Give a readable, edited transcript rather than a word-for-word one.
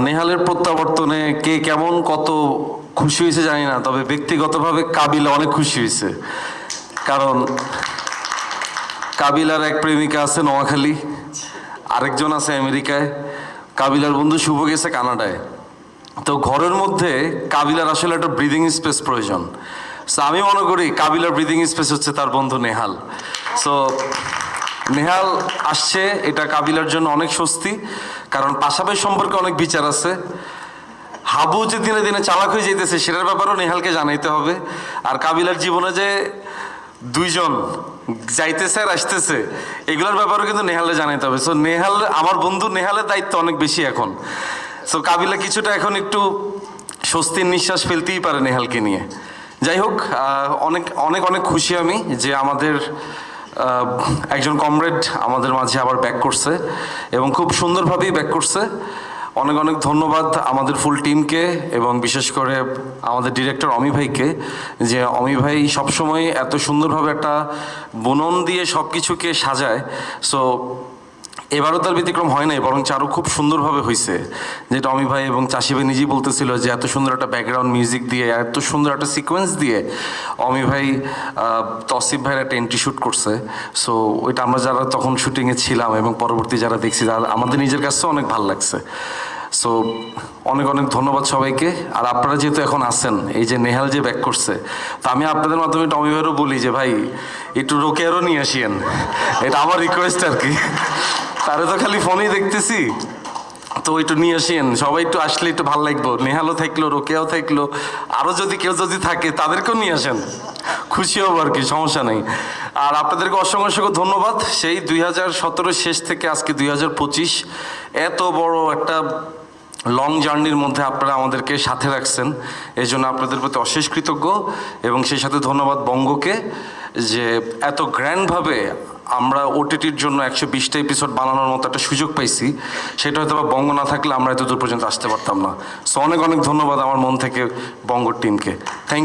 নেহালের প্রত্যাবর্তনে কে কেমন কত খুশি হয়েছে জানি না, তবে ব্যক্তিগতভাবে কাবিলা অনেক খুশি হয়েছে। কারণ কাবিলার এক প্রেমিকা আছে নোয়াখালী, আরেকজন আছে আমেরিকায়, কাবিলার বন্ধু শুভ গেছে কানাডায়। তো ঘরের মধ্যে কাবিলার আসলে একটা ব্রিদিং স্পেস প্রয়োজন। সো আমি মনে করি কাবিলার ব্রিদিং স্পেস হচ্ছে তার বন্ধু নেহাল। সো নেহাল আসছে, এটা কাবিলার জন্য অনেক স্বস্তি, কারণ পাশাপাশি সম্পর্কে অনেক বিচার আছে। হাবু যে দিনে দিনে চালাক হয়ে যেতেছে সেটার ব্যাপারেও নেহালকে জানাইতে হবে। আর কাবিলার জীবনে যে দুইজন যাইতেছে আর আসতেছে এগুলোর ব্যাপারেও কিন্তু নেহালে জানাইতে হবে। সো নেহাল, আমার বন্ধু নেহালের দায়িত্ব অনেক বেশি এখন। সো কাবিলা কিছুটা এখন একটু স্বস্তির নিঃশ্বাস ফেলতেই পারে নেহালকে নিয়ে। যাই হোক, অনেক অনেক অনেক খুশি আমি যে আমাদের একজন কমরেড আমাদের মাঝে আবার ব্যাক করছে এবং খুব সুন্দরভাবেই ব্যাক করছে। অনেক অনেক ধন্যবাদ আমাদের ফুল টিমকে এবং বিশেষ করে আমাদের ডিরেক্টর অমি ভাইকে, যে অমি ভাই সবসময় এত সুন্দরভাবে একটা বুনন দিয়ে সব কিছুকে সাজায়। সো এবারও তার ব্যতিক্রম হয় নাই, বরং আরও খুব সুন্দরভাবে হয়েছে। যেটা অমি ভাই এবং চাষি ভাই নিজেই বলতেছিল যে এত সুন্দর একটা ব্যাকগ্রাউন্ড মিউজিক দিয়ে, এত সুন্দর একটা সিকোয়েন্স দিয়ে অমি ভাই তসিফ ভাইয়ের একটা এন্ট্রি শ্যুট করছে। সো ওইটা আমরা যারা তখন শুটিংয়ে ছিলাম এবং পরবর্তী যারা দেখছি, আমাদের নিজের কাছেও অনেক ভালো লাগছে। সো অনেক অনেক ধন্যবাদ সবাইকে। আর আপনারা যেহেতু এখন আছেন, এই যে নেহাল যে ব্যাক করছে, তো আমি আপনাদের মাধ্যমে টমি ভাইয়েরও বলি যে ভাই একটু রোকেয়ারও নিয়ে আসিয়েন, এটা আমার রিকোয়েস্ট আর কি। তারে তো খালি ফোনেই দেখতেছি, তো একটু নিয়ে আসেন, সবাই একটু আসলে একটু ভালো লাগবো। নেহালও থাকলো, রোকেয়াও থাকলো, আরও যদি কেউ যদি থাকে তাদেরকেও নিয়ে আসেন, খুশি হবো আর কি, সমস্যা নেই। আর আপনাদেরকে অসংখ্য অসংখ্য ধন্যবাদ। সেই 2017 শেষ থেকে আজকে 2025 এত বড় একটা লং জার্নির মধ্যে আপনারা আমাদেরকে সাথে রাখছেন, এই জন্য আপনাদের প্রতি অশেষ কৃতজ্ঞ। এবং সেই সাথে ধন্যবাদ বঙ্গকে, যে এত গ্র্যান্ডভাবে আমরা ওটিটির জন্য 120টা এপিসোড বানানোর মতো একটা সুযোগ পাইছি। সেটা হয়তো বা বঙ্গ না থাকলে আমরা এত দূর পর্যন্ত আসতে পারতাম না। সো অনেক অনেক ধন্যবাদ আমার মন থেকে বঙ্গ টিমকে। থ্যাংক